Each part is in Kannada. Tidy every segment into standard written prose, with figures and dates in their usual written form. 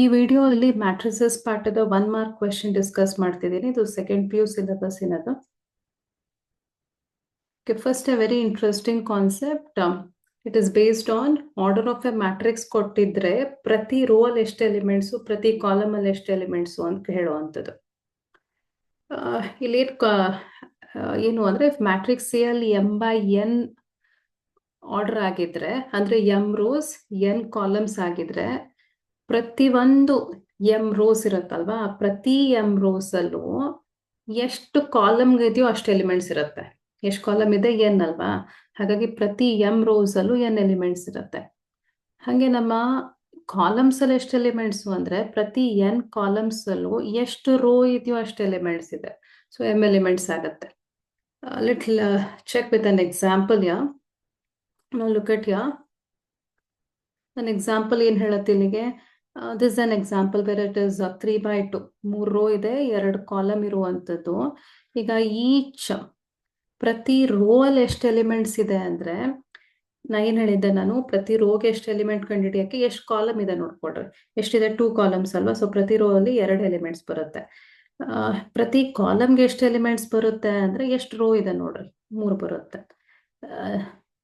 ಈ ವಿಡಿಯೋದಲ್ಲಿ ಮ್ಯಾಟ್ರಿಸಸ್ ಪಾಠದ 1 ಮಾರ್ಕ್ ಕ್ವೆಶ್ಚನ್ ಡಿಸ್ಕಸ್ ಮಾಡ್ತಿದ್ದೀನಿ. ಇದು ಸೆಕೆಂಡ್ PU ಸಿಲೆಬಸ್ ಏನದು. First A very interesting concept. It is based on order of A matrix ಕೊಟ್ಟಿದ್ರೆ ಪ್ರತಿ ರೋ ಅಲ್ಲಿ ಎಷ್ಟು ಎಲಿಮೆಂಟ್ಸು, ಪ್ರತಿ ಕಾಲಮ್ ಅಲ್ಲಿ ಎಷ್ಟು ಎಲಿಮೆಂಟ್ಸು ಅಂತ ಹೇಳುವಂಥದ್ದು. ಇಲ್ಲಿ ಏನು ಅಂದ್ರೆ ಮ್ಯಾಟ್ರಿಕ್ಸ್ ಸಿ ಅಲ್ಲಿ m/n ಆರ್ಡರ್ ಆಗಿದ್ರೆ, ಅಂದ್ರೆ m ರೋಸ್ n ಕಾಲಮ್ಸ್ ಆಗಿದ್ರೆ, ಪ್ರತಿ ಒಂದು m ರೋಸ್ ಇರುತ್ತಲ್ವಾ, ಪ್ರತಿ m ರೋಸ್ ಅಲ್ಲೂ ಎಷ್ಟು ಕಾಲಮ್ ಇದೆಯೋ ಅಷ್ಟು ಎಲಿಮೆಂಟ್ಸ್ ಇರುತ್ತೆ. ಎಷ್ಟು ಕಾಲಮ್ ಇದೆ n ಅಲ್ವಾ, ಹಾಗಾಗಿ ಪ್ರತಿ m ರೋಸ್ ಅಲ್ಲೂ n ಎಲಿಮೆಂಟ್ಸ್ ಇರುತ್ತೆ. ಹಾಗೆ ನಮ್ಮ ಕಾಲಮ್ಸ್ ಅಲ್ಲಿ ಎಷ್ಟು ಎಲಿಮೆಂಟ್ಸ್ ಅಂದ್ರೆ ಪ್ರತಿ n ಕಾಲಮ್ಸ್ ಅಲ್ಲೂ ಎಷ್ಟು ರೋ ಇದೆಯೋ ಅಷ್ಟು ಎಲಿಮೆಂಟ್ಸ್ ಇದೆ. ಸೊ m ಎಲಿಮೆಂಟ್ಸ್ ಆಗುತ್ತೆ. Little check with an example. Now look at here. An example ಏನ್ ಹೇಳುತ್ತೆ ಇಲ್ಲಿಗೆ, this is an example where it is 3/2. 3 rho ಇದೆ, 2 ಕಾಲಮ್ ಇರುವಂಥದ್ದು. ಈಗ ಈಚ್ ಪ್ರತಿ ರೋ ಅಲ್ಲಿ ಎಷ್ಟು ಎಲಿಮೆಂಟ್ಸ್ ಇದೆ ಅಂದ್ರೆ, ನಾ ಏನ್ ಹೇಳಿದ್ದೆ, ನಾನು ಪ್ರತಿ ರೋಗೆ ಎಷ್ಟು ಎಲಿಮೆಂಟ್ ಕಂಡುಹಿಡಿಯಕ್ಕೆ ಎಷ್ಟು ಕಾಲಮ್ ಇದೆ ನೋಡ್ಕೊಡ್ರಿ. ಎಷ್ಟಿದೆ? 2 ಕಾಲಮ್ಸ್ ಅಲ್ವಾ. ಸೊ ಪ್ರತಿ ರೋ ಅಲ್ಲಿ 2 ಎಲಿಮೆಂಟ್ಸ್ ಬರುತ್ತೆ. ಪ್ರತಿ ಕಾಲಮ್ಗೆ ಎಷ್ಟು ಎಲಿಮೆಂಟ್ಸ್ ಬರುತ್ತೆ ಅಂದ್ರೆ ಎಷ್ಟು ರೋ ಇದೆ ನೋಡ್ರಿ, 3 ಬರುತ್ತೆ.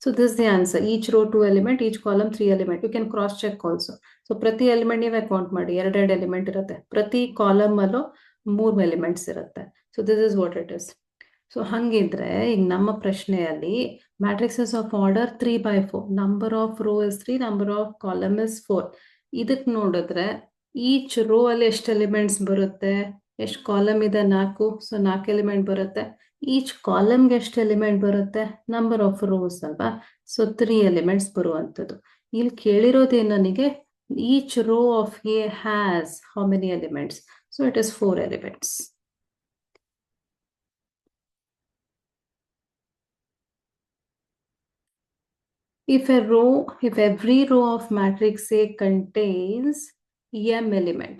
So this is the answer. Each row 2 element, each column 3 element. You can cross check also. So ಪ್ರತಿ ಎಲಿಮೆಂಟ್ ನೀವೇ ಕೌಂಟ್ ಮಾಡಿ, 2 ಎಲಿಮೆಂಟ್ ಇರುತ್ತೆ. ಪ್ರತಿ ಕಾಲಮ್ ಅಲ್ಲೂ 3 ಎಲಿಮೆಂಟ್ಸ್ ಇರುತ್ತೆ. So this is what it is. So ಹಂಗಿದ್ರೆ ಈಗ ನಮ್ಮ ಪ್ರಶ್ನೆಯಲ್ಲಿ matrices of order 3/4, number of row is 3, number of column is 4. ಇದಕ್ಕೆ ನೋಡಿದ್ರೆ ಈಚ್ ರೋ ಅಲ್ಲಿ ಎಷ್ಟು ಎಲಿಮೆಂಟ್ಸ್ ಬರುತ್ತೆ, ಎಷ್ಟು ಕಾಲಮ್ ಇದೆ 4, ಸೊ 4 ಎಲಿಮೆಂಟ್ ಬರುತ್ತೆ. ಈಚ್ ಕಾಲಮ್ಗೆ ಎಷ್ಟು ಎಲಿಮೆಂಟ್ ಬರುತ್ತೆ, ನಂಬರ್ ಆಫ್ ರೋಸ್ ಅಲ್ವಾ, ಸೊ 3 ಎಲಿಮೆಂಟ್ಸ್ ಬರುವಂಥದ್ದು. ಇಲ್ಲಿ ಕೇಳಿರೋದೇನು ನನಗೆ, each row of A has how many elements, so it is 4 elements. If every row of matrix A contains m element,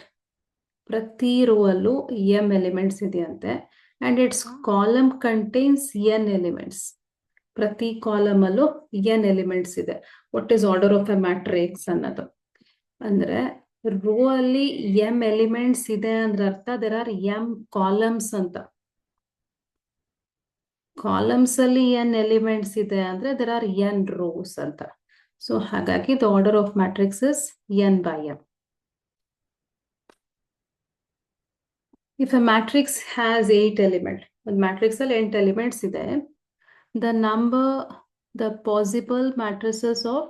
ಪ್ರತಿ ರೋ ಅಲ್ಲೂ m ಎಲಿಮೆಂಟ್ಸ್ ಇದೆಯಂತೆ, and it's column contains n elements, ಪ್ರತಿ ಕಾಲಮ್ ಅಲ್ಲೂ n ಎಲಿಮೆಂಟ್ಸ್ ಇದೆ. What is order of A matrix ಅನ್ನೋದು ಅಂದ್ರೆ, ರೋ ಅಲ್ಲಿ m ಎಲಿಮೆಂಟ್ಸ್ ಇದೆ ಅಂದ್ರೆ ಅರ್ಥ ದೇರ್ ಆರ್ m ಕಾಲಮ್ಸ್ ಅಂತ. ಕಾಲಮ್ಸ್ ಅಲ್ಲಿ n ಎಲಿಮೆಂಟ್ಸ್ ಇದೆ ಅಂದ್ರೆ ದೇರ್ ಆರ್ n ರೋಸ್ ಅಂತ. ಸೊ ಹಾಗಾಗಿ the order of matrix is n/m. If a matrix has 8 elements, ಒಂದು ಮ್ಯಾಟ್ರಿಕ್ಸ್ ಅಲ್ಲಿ 8 ಎಲಿಮೆಂಟ್ಸ್ ಇದೆ, the possible matrices of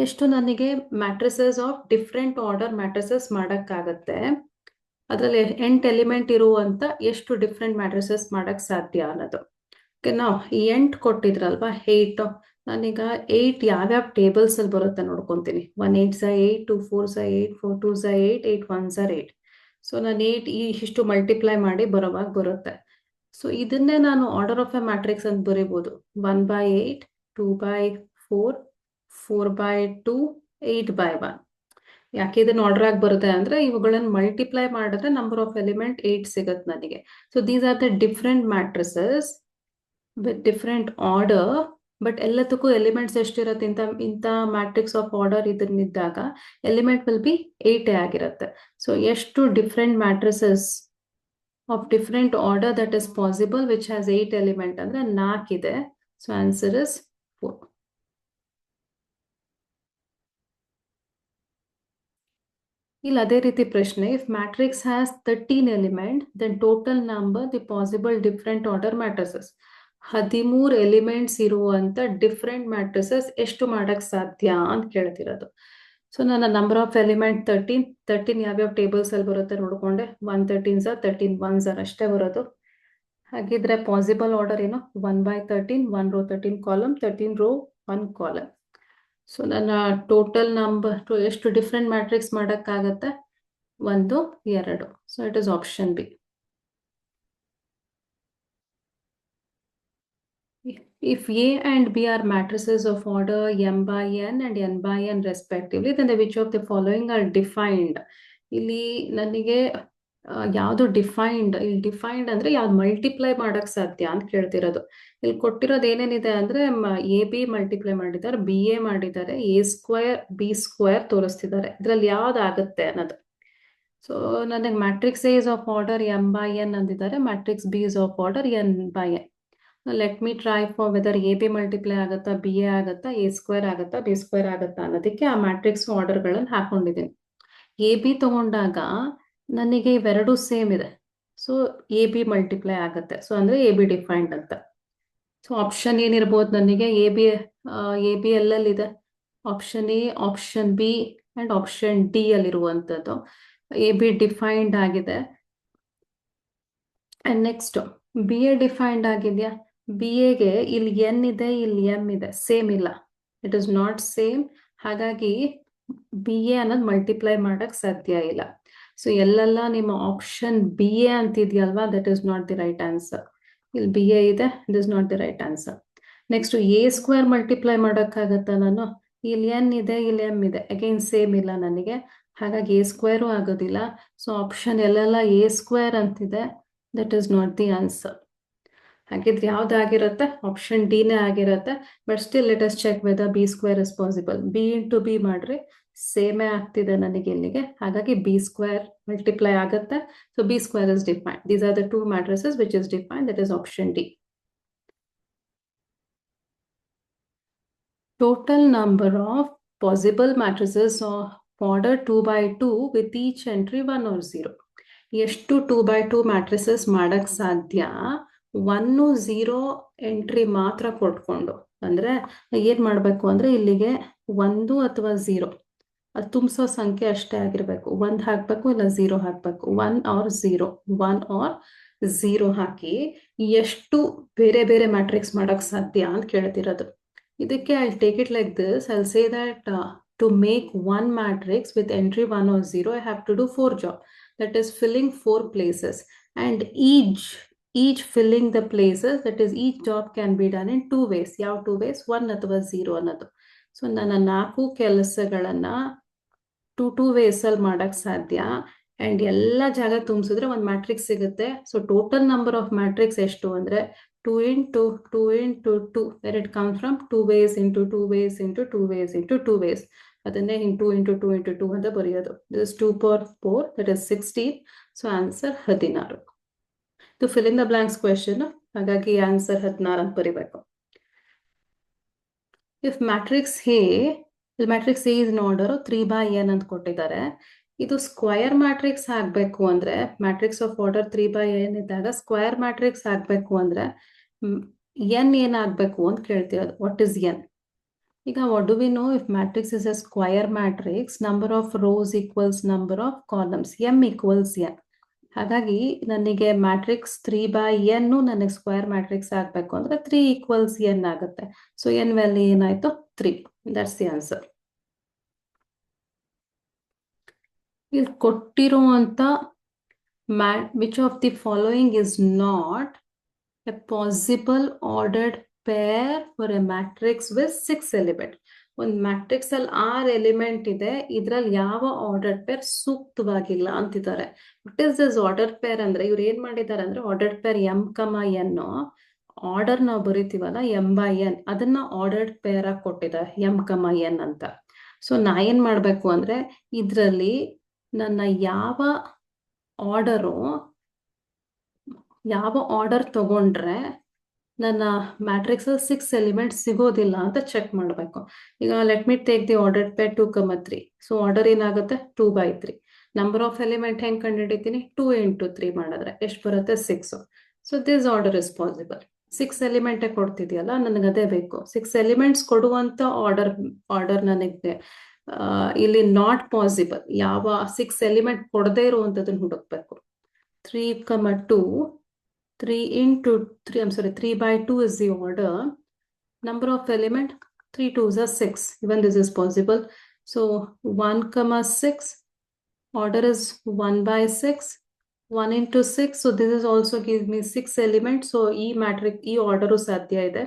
ಎಷ್ಟು ನನಗೆ matrices of different order matrices ಮಾಡಕ್ಕಾಗತ್ತೆ, ಅದರಲ್ಲಿ 8 ಎಲಿಮೆಂಟ್ ಇರುವಂತ ಎಷ್ಟು ಡಿಫ್ರೆಂಟ್ ಮ್ಯಾಟ್ರಿಸಸ್ ಮಾಡಕ್ ಸಾಧ್ಯ ಅನ್ನೋದು. ನಾವು 8 ಕೊಟ್ಟಿದ್ರಲ್ವಾ, 8 ನಾನೀಗ 8 ಯಾವ್ಯಾವ ಟೇಬಲ್ಸ್ ಅಲ್ಲಿ ಬರುತ್ತೆ ನೋಡ್ಕೊಂತೀನಿ. 1 8s 8, 2 4s 8, 4 2s 8, 8 1s 8. So ನಾನು 8 ಇಷ್ಟು ಮಲ್ಟಿಪ್ಲೈ ಮಾಡಿ ಬರೋವಾಗ ಬರುತ್ತೆ. ಸೊ ಇದನ್ನೇ ನಾನು ಆರ್ಡರ್ ಆಫ್ ಎ ಮ್ಯಾಟ್ರಿಕ್ಸ್ ಅಂತ ಬರೀಬಹುದು. 1/8, 2/4, 4/2, 8/1. ಯಾಕೆ ಇದನ್ನ ಆರ್ಡರ್ ಆಗಿ ಬರುತ್ತೆ ಅಂದ್ರೆ, ಇವುಗಳನ್ನ ಮಲ್ಟಿಪ್ಲೈ ಮಾಡಿದ್ರೆ ನಂಬರ್ ಆಫ್ ಎಲಿಮೆಂಟ್ 8 ಸಿಗುತ್ತೆ ನನಗೆ. So these are the different matrices with different order, but ಎಲ್ಲದಕ್ಕೂ ಎಲಿಮೆಂಟ್ಸ್ ಎಷ್ಟಿರುತ್ತೆ, ಇಂಥ ಮ್ಯಾಟ್ರಿಕ್ಸ್ ಆಫ್ ಆರ್ಡರ್ ಇದನ್ನಿದ್ದಾಗ ಎಲಿಮೆಂಟ್ ವಿಲ್ ಬಿ 8 ಆಗಿರುತ್ತೆ. ಸೊ ಎಷ್ಟು different matrices of different order that is possible which has 8 element ಅಂದ್ರೆ 4 ಇದೆ. So answer is 4. ಇಲ್ಲಿ ಅದೇ ರೀತಿ ಪ್ರಶ್ನೆ, if matrix has 13 element then total number the possible different order matrices. 13 elements ಇರುವಂತ ಡಿಫ್ರೆಂಟ್ ಮ್ಯಾಟ್ರಿಸಸ್ ಎಷ್ಟು ಮಾಡಕ್ ಸಾಧ್ಯ ಅಂತ ಕೇಳ್ತಿರೋದು. ಸೊ ನನ್ನ ನಂಬರ್ ಆಫ್ ಎಲಿಮೆಂಟ್ 13 ಯಾವ್ಯಾವ ಟೇಬಲ್ಸ್ ಅಲ್ಲಿ ಬರುತ್ತೆ ನೋಡ್ಕೊಂಡೆ. 113s 13 1s ಅಷ್ಟೇ ಬರೋದು. ಹಾಗಿದ್ರೆ ಪಾಸಿಬಲ್ ಆರ್ಡರ್ ಏನು, 1/13, 1 row 13 column, 13 row 1 column. So ನನ್ನ ಟೋಟಲ್ ನಂಬರ್ ಎಷ್ಟು ಡಿಫ್ರೆಂಟ್ ಮ್ಯಾಟ್ರಿಕ್ಸ್ ಮಾಡಕ್ಕಾಗತ್ತೆ, 1 2. So it is option B. If A and B are matrices of order m/n and n/n respectively, then which of the following are defined? ಇಲ್ಲಿ ನನಗೆ ಯಾವುದು ಡಿಫೈನ್ಡ್, ಇಲ್ಲಿ ಡಿಫೈನ್ಡ್ ಅಂದ್ರೆ ಯಾವ್ದು ಮಲ್ಟಿಪ್ಲೈ ಮಾಡಕ್ ಸಾಧ್ಯ ಅಂತ ಕೇಳ್ತಿರೋದು. ಇಲ್ಲಿ ಕೊಟ್ಟಿರೋದು ಏನೇನಿದೆ ಅಂದ್ರೆ ಎ ಬಿ ಮಲ್ಟಿಪ್ಲೈ ಮಾಡಿದ್ದಾರೆ, ಬಿ ಎ ಮಾಡಿದ್ದಾರೆ, ಎ ಸ್ಕ್ವೇರ್ ಬಿ ಸ್ಕ್ವೇರ್ ತೋರಿಸ್ತಿದ್ದಾರೆ. ಇದ್ರಲ್ಲಿ ಯಾವ್ದಾಗತ್ತೆ ಅನ್ನೋದು. ಸೊ ನನಗೆ matrix A is of order M by N ಅಂದಿದ್ದಾರೆ, matrix B is of order N by N. Let me try for whether A B multiply ಆಗುತ್ತಾ, ಬಿ ಎ ಆಗುತ್ತಾ, ಎ ಸ್ಕ್ವೇರ್ ಆಗುತ್ತಾ, ಬಿ ಸ್ಕ್ವೇರ್ ಆಗುತ್ತಾ ಅನ್ನೋದಕ್ಕೆ ಆ ಮ್ಯಾಟ್ರಿಕ್ಸ್ ಆರ್ಡರ್ಗಳನ್ನು ಹಾಕೊಂಡಿದ್ದೀನಿ. ಎ ಬಿ ತಗೊಂಡಾಗ ನನಗೆ ಇವೆರಡು ಸೇಮ್ ಇದೆ, ಸೊ ಎ ಬಿ ಮಲ್ಟಿಪ್ಲೈ ಆಗುತ್ತೆ. ಸೊ ಅಂದ್ರೆ ಎ ಬಿ ಡಿಫೈನ್ಡ್ ಅಂತ. ಸೊ ಆಪ್ಷನ್ ಏನಿರ್ಬೋದು ನನಗೆ, ಎ ಬಿ ಎಲ್ಲೆಲ್ಲಿದೆ? Option A, option B and option D ಅಲ್ಲಿರುವಂಥದ್ದು. ಎ ಬಿ ಡಿಫೈನ್ಡ್ ಆಗಿದೆ. And next B A defined ಆಗಿದೆಯಾ? ಬಿ ಎಗೆ ಇಲ್ಲಿ ಎನ್ ಇದೆ, ಇಲ್ಲಿ ಎಂ ಇದೆ, ಸೇಮ್ ಇಲ್ಲ, ಇಟ್ ಇಸ್ ನಾಟ್ ಸೇಮ್. ಹಾಗಾಗಿ ಬಿ ಎ ಅನ್ನೋದು ಮಲ್ಟಿಪ್ಲೈ ಮಾಡಕ್ ಸಾಧ್ಯ ಇಲ್ಲ. ಸೊ ಎಲ್ಲೆಲ್ಲ ನಿಮ್ಮ ಆಪ್ಷನ್ ಬಿ ಎ ಅಂತಿದ್ಯಲ್ವಾ, that is not the right answer. ಇಲ್ಲಿ ಬಿ ಎ ಇದೆ, it is not the right answer. Next A square multiply ಮಾಡೋಕ್ಕಾಗತ್ತಾ ನಾನು? ಇಲ್ಲಿ ಎನ್ ಇದೆ, ಇಲ್ಲಿ ಎಂ ಇದೆ, ಅಗೈನ್ ಸೇಮ್ ಇಲ್ಲ ನನಗೆ, ಹಾಗಾಗಿ ಎ ಸ್ಕ್ವೇರು ಆಗೋದಿಲ್ಲ. ಸೊ ಆಪ್ಷನ್ ಎಲ್ಲೆಲ್ಲ ಎ ಸ್ಕ್ವೇರ್ ಅಂತಿದೆ, that is not the answer. ಹಾಗಿದ್ರೆ ಯಾವ್ದಾಗಿರುತ್ತೆ? ಆಪ್ಷನ್ ಡಿ ನೇ ಆಗಿರುತ್ತೆ. But still let us check whether B square is possible. B into B ಮಾಡ್ರಿ ಸೇಮೇ ಆಗ್ತಿದೆ ನನಗೆ ಇಲ್ಲಿಗೆ, ಹಾಗಾಗಿ ಬಿ ಸ್ಕ್ವೇರ್ ಮಲ್ಟಿಪ್ಲೈ ಆಗುತ್ತೆ. So B square is defined. These are the two matrices which is defined, that is option D. Total number of possible matrices of order 2 by 2 with each entry 1 or 0. ಎಷ್ಟು 2 by 2 ಮ್ಯಾಟ್ರಿಸಸ್ ಮಾಡಕ್ ಸಾಧ್ಯ? 1 0 ಎಂಟ್ರಿ ಮಾತ್ರ ಕೊಟ್ಕೊಂಡು. ಅಂದ್ರೆ ಏನ್ ಮಾಡ್ಬೇಕು ಅಂದ್ರೆ ಇಲ್ಲಿಗೆ 1 ಅಥವಾ 0 ಅದು ತುಂಬಿಸೋ ಸಂಖ್ಯೆ ಅಷ್ಟೇ ಆಗಿರ್ಬೇಕು. 1 ಹಾಕ್ಬೇಕು, ಇಲ್ಲ 0 ಹಾಕ್ಬೇಕು. 1 or 0, 1 or 0 ಹಾಕಿ ಎಷ್ಟು ಬೇರೆ ಬೇರೆ ಮ್ಯಾಟ್ರಿಕ್ಸ್ ಮಾಡಕ್ ಸಾಧ್ಯ ಅಂತ ಕೇಳ್ತಿರೋದು. ಇದಕ್ಕೆ I'll take it like this. I'll say that to make one matrix with entry 1 or 0, I have to do 4 jobs. That is filling 4 places. And each filling the places, that is each job can be done in 2 ways. ಯಾವ 2 ways? 1 ಅಥವಾ 0 ಅನ್ನೋದು. ಸೊ ನನ್ನ 4 ಕೆಲಸಗಳನ್ನ 2 ways ಅಲ್ಲಿ ಮಾಡಕ್ ಸಾಧ್ಯ. ಅಂಡ್ ಎಲ್ಲ ಜಾಗ ತುಂಬಿಸಿದ್ರೆ ಒಂದು ಮ್ಯಾಟ್ರಿಕ್ಸ್ ಸಿಗುತ್ತೆ. So total number of matrix ಎಷ್ಟು ಅಂದ್ರೆ 2 into 2 into 2, where it comes from 2 ways into 2 ways into 2 ways into 2 ways. ಅದನ್ನೇ 2 into 2 into 2 ಅಂತ ಬರೆಯೋದು. This is 2 power 4, that is 16. So answer 16. To fill in the blanks question, ಹಾಗಾಗಿ ಆನ್ಸರ್ 16 ಅಂತ ಬರಿಬೇಕು. If matrix A, the matrix A is in order 3 by n ಅಂತ ಕೊಟ್ಟಿದ್ದಾರೆ. ಇದು ಸ್ಕ್ವಯರ್ ಮ್ಯಾಟ್ರಿಕ್ಸ್ ಆಗ್ಬೇಕು ಅಂದ್ರೆ, matrix of order 3 by n ಇದ್ದಾಗ ಸ್ಕ್ವಯರ್ ಮ್ಯಾಟ್ರಿಕ್ಸ್ ಆಗ್ಬೇಕು ಅಂದ್ರೆ n ಏನಾಗಬೇಕು ಅಂತ ಕೇಳ್ತಿರೋದು. What is n? ಈಗ what do we know? If matrix is a square matrix, number of rows equals number of columns, m equals n. ಹಾಗಾಗಿ ನನಗೆ ಮ್ಯಾಟ್ರಿಕ್ಸ್ 3 by n ನನಗೆ ಸ್ಕ್ವಯರ್ ಮ್ಯಾಟ್ರಿಕ್ಸ್ ಆಗ್ಬೇಕು ಅಂದ್ರೆ 3 ಈಕ್ವಲ್ಸ್ n ಆಗುತ್ತೆ. ಸೊ n ವ್ಯಾಲ್ಯೂ ಏನಾಯ್ತು? 3. That's the answer. ಇಲ್ಲಿ ಕೊಟ್ಟಿರುವಂತ which of the following is not a possible ordered pair for a matrix with 6 elements? ಒಂದು ಮ್ಯಾಟ್ರಿಕ್ಸ್ ಅಲ್ಲಿ 6 ಎಲಿಮೆಂಟ್ ಇದೆ, ಇದ್ರಲ್ಲಿ ಯಾವ ಆರ್ಡರ್ಡ್ ಪೇರ್ ಸೂಕ್ತವಾಗಿಲ್ಲ ಅಂತಿದ್ದಾರೆ. What is this ordered pair ಅಂದ್ರೆ, ಇವ್ರು ಏನ್ ಮಾಡಿದ್ದಾರೆ ಅಂದ್ರೆ ordered pair m, n order ನಾವು ಬರೀತೀವಲ್ಲ m by n, ಅದನ್ನ ಆರ್ಡರ್ಡ್ ಪೇರ್ ಆಗಿ ಕೊಟ್ಟಿದ್ದಾರೆ m, n ಅಂತ. ಸೊ ನಾ ಏನ್ ಮಾಡ್ಬೇಕು ಅಂದ್ರೆ ಇದ್ರಲ್ಲಿ ನನ್ನ ಯಾವ ಆರ್ಡರ್ ತಗೊಂಡ್ರೆ ನನ್ನ ಮ್ಯಾಟ್ರಿಕ್ಸ್ 6 ಎಲಿಮೆಂಟ್ ಸಿಗೋದಿಲ್ಲ ಅಂತ ಚೆಕ್ ಮಾಡಬೇಕು. ಈಗ let me take the order pair 2, 3. So order ಏನಾಗುತ್ತೆ? 2 by 3. ನಂಬರ್ ಆಫ್ ಎಲಿಮೆಂಟ್ ಹೆಂಗ್ ಕಂಡುಹಿಡಿತೀನಿ? 2 into 3 ಮಾಡಿದ್ರೆ ಎಷ್ಟು ಬರುತ್ತೆ? 6. So this order is possible. 6 ಎಲಿಮೆಂಟೇ ಕೊಡ್ತಿದ್ಯಲ್ಲ, ನನಗೆ ಅದೇ ಬೇಕು. 6 ಎಲಿಮೆಂಟ್ಸ್ ಕೊಡುವಂತ ಆರ್ಡರ್ ನನಗೆ ಇಲ್ಲಿ ನಾಟ್ ಪಾಸಿಬಲ್. ಯಾವ 6 ಎಲಿಮೆಂಟ್ ಕೊಡದೇ ಇರುವಂತದನ್ನ ಹುಡುಕ್ಬೇಕು. 3, 2, 3 into 3, I'm sorry, 3 by 2 is the order. Number of element, 3 2s are 6. Even this is possible. So 1, 6, order is 1 by 6, 1 into 6. So this is also give me 6 elements. So E matrix, E order sadhya ide.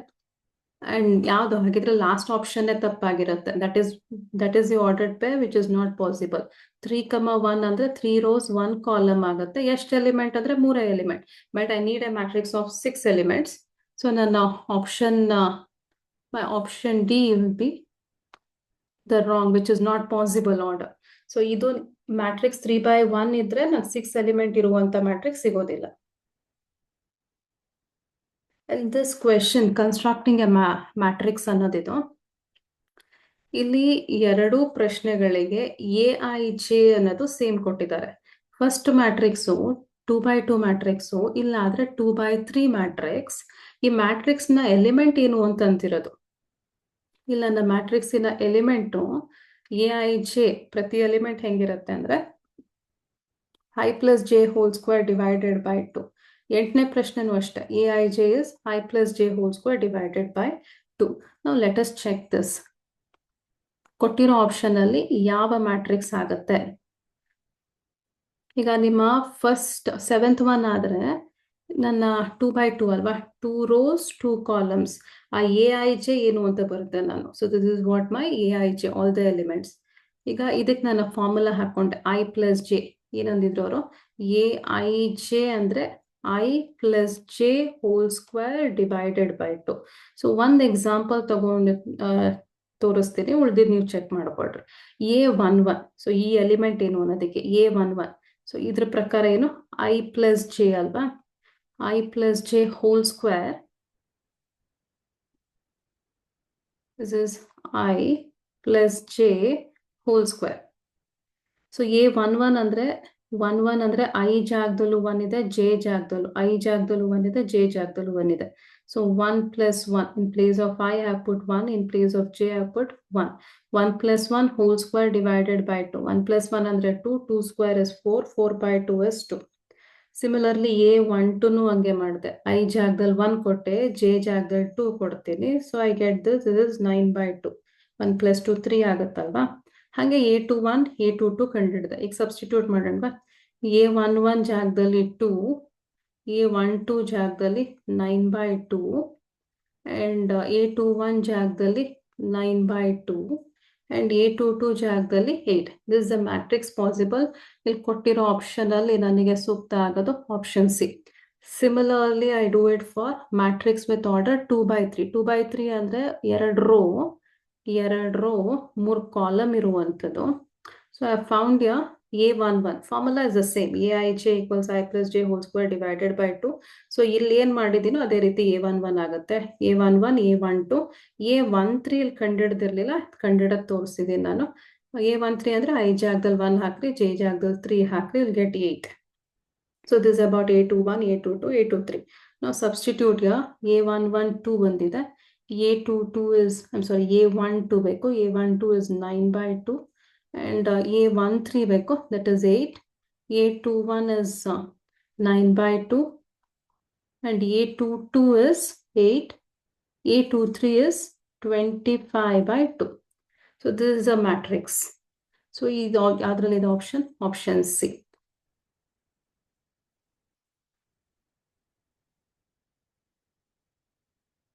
And ಯಾವ್ದು ಹಾಗಿದ್ರೆ ಲಾಸ್ಟ್ ಆಪ್ಷನ್ ತಪ್ಪಾಗಿರುತ್ತೆ. That is the ordered pair which is not possible. 3,1 ಅಂದ್ರೆ 3 rows 1 column ಆಗುತ್ತೆ. ಎಷ್ಟು ಎಲಿಮೆಂಟ್ ಅಂದ್ರೆ 3 element. But I need A matrix of 6 elements. So ನನ್ನ my option D will be the wrong, which is not possible order. So ಇದು ಮ್ಯಾಟ್ರಿಕ್ಸ್ 3/1 ಇದ್ರೆ ನಂಗೆ 6 ಎಲಿಮೆಂಟ್ ಇರುವಂತ ಮ್ಯಾಟ್ರಿಕ್ಸ್ ಸಿಗೋದಿಲ್ಲ. And this question, constructing a matrix ಅನ್ನೋದಿದು, ಇಲ್ಲಿ ಎರಡು ಪ್ರಶ್ನೆಗಳಿಗೆ AIJ ಅನ್ನೋದು ಸೇಮ್ ಕೊಟ್ಟಿದ್ದಾರೆ. ಫಸ್ಟ್ ಮ್ಯಾಟ್ರಿಕ್ಸು 2/2 ಮ್ಯಾಟ್ರಿಕ್ಸು, ಇಲ್ಲ ಆದ್ರೆ 2/3 ಮ್ಯಾಟ್ರಿಕ್ಸ್. ಈ ಮ್ಯಾಟ್ರಿಕ್ಸ್ ನ ಎಲಿಮೆಂಟ್ ಏನು ಅಂತ ಅಂತಿರೋದು. ಇಲ್ಲ ನನ್ನ ಮ್ಯಾಟ್ರಿಕ್ಸಿನ ಎಲಿಮೆಂಟು AIJ, ಪ್ರತಿ ಎಲಿಮೆಂಟ್ ಹೆಂಗಿರುತ್ತೆ ಅಂದ್ರೆ I plus J whole square divided by 2. ಎಂಟನೇ ಪ್ರಶ್ನೆನೂ ಅಷ್ಟೇ, AIJ is I plus J whole square divided by 2. Now let us check this. ಕೊಟ್ಟಿರೋ ಆಪ್ಷನ್ ಅಲ್ಲಿ ಯಾವ ಮ್ಯಾಟ್ರಿಕ್ಸ್ ಆಗತ್ತೆ? ಈಗ ನಿಮ್ಮ ಫಸ್ಟ್ 7th ಒನ್ ಆದ್ರೆ ನನ್ನ 2/2 ಅಲ್ವಾ, 2 rows 2 columns. ಆ AIJ ಏನು ಅಂತ ಬರುತ್ತೆ ನಾನು. So this is what my AIJ, all the elements. ಈಗ ಇದಕ್ಕೆ ನಾನು ಫಾರ್ಮುಲಾ ಹಾಕೊಂಡೆ, I plus J. ಏನಂದಿದ್ರು ಅವರು? AIJ ಅಂದ್ರೆ I plus J whole square divided by 2. So ಒಂದ್ ಎಕ್ಸಾಂಪಲ್ ತಗೊಂಡು ತೋರಿಸ್ತೀನಿ, ಉಳಿದಿದ್ದು ನೀವು ಚೆಕ್ ಮಾಡ್ಕೊಳ್ರಿ. A11, ಸೊ ಈ ಎಲಿಮೆಂಟ್ ಏನು ಅನ್ನೋದಕ್ಕೆ A11. ಸೊ ಇದ್ರ ಪ್ರಕಾರ ಏನು? I plus J ಅಲ್ವಾ? I plus J whole square. This is I plus J whole square. So A11 ಅಂದ್ರೆ 11 ಅಂದ್ರೆ I ಜಾಗದಲ್ಲೂ 1 ಇದೆ, J ಜಾಗದಲ್ಲೂ, I ಜಾಗದಲ್ಲೂ 1 ಇದೆ, J ಜಾಗದಲ್ಲೂ 1 ಇದೆ. So 1 plus 1, in place of I have put 1, in place of J I have put 1. 1 plus 1 whole square divided by 2. 1 plus 1 ಅಂದ್ರೆ 2, 2 square is 4, 4/2 is 2. Similarly A12 ಹಂಗೆ ಮಾಡಿದೆ, I ಜಾಗದಲ್ಲಿ 1 ಕೊಟ್ಟೆ, J ಜಾಗದಲ್ಲಿ 2 ಕೊಡ್ತೀನಿ. So I get this is 9/2. 1 plus 2 3 ಆಗುತ್ತಲ್ವಾ? ಹಾಗೆ A21 A22 ಕಂಡಿಡಿದೆ. ಈಗ ಸಬ್ಸ್ಟಿಟ್ಯೂಟ್ ಮಾಡೋಣ. A11 ಜಾಗದಲ್ಲಿ 2, A12 ಜಾಗದಲ್ಲಿ 9/2 ಅಂಡ್ A21 ಜಾಗದಲ್ಲಿ 9/2 and A22 ಜಾಗದಲ್ಲಿ 8. This is the matrix possible. ಇಲ್ಲಿ ಕೊಟ್ಟಿರೋ ಆಪ್ಷನ್ ಅಲ್ಲಿ ನನಗೆ ಸೂಕ್ತ ಆಗೋದು option C. Similarly I do it for matrix with order 2/3. 2/3 ಅಂದ್ರೆ 2 ರೋ 3 ಕಾಲಮ್ ಇರುವಂಥದ್ದು. So I found A11. Formula is the same. AIJ equals I plus J whole square divided by 2. So ಇಲ್ಲಿ ಏನ್ ಮಾಡಿದೀನೋ ಅದೇ ರೀತಿ A11 ಆಗುತ್ತೆ. A11, A12, A13 ಇಲ್ಲಿ ಕಂಡಿಡ್ದಿರ್ಲಿಲ್ಲ, ಕಂಡಿಡೋದ್ ತೋರಿಸಿದೀನಿ ನಾನು. A13 ಅಂದ್ರೆ I ಜಾಗದಲ್ಲಿ 1 ಹಾಕ್ರಿ, J ಜಾಗದಲ್ಲಿ 3 ಹಾಕ್ರಿ, you'll get 8. So this is about A21, A22, A23. Now substitute here. A11 2 ಬಂದಿದೆ. A22 is, I'm sorry, A12 ಬೇಕು. A12 is 9/2. And A13 ಬೇಕು, that is 8. A21 is 9/2. And A22 is 8. A23 is 25/2. So this is a matrix. So this is the option C.